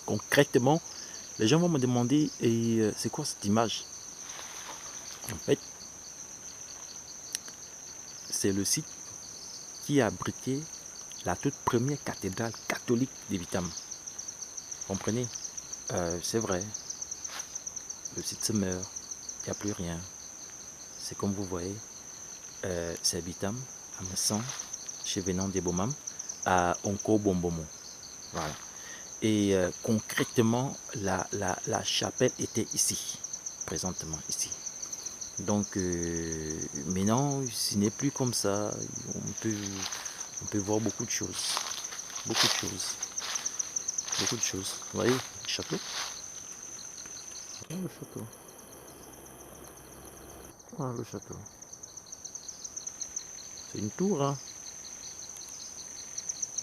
concrètement, les gens vont me demander, et c'est quoi cette image? En fait, c'est le site qui a abrité la toute première cathédrale catholique d'Evitam. Comprenez? C'est vrai, le site se meurt, il n'y a plus rien. C'est comme vous voyez, c'est Evitam, à Messan, chez Venant Debomam, à Onko Bombomo. Voilà. Et concrètement, la chapelle était ici, présentement ici. Donc maintenant, ce n'est plus comme ça. On peut voir beaucoup de choses. Beaucoup de choses. Beaucoup de choses. Vous voyez, le château. Voilà le château. Voilà le château. C'est une tour, hein.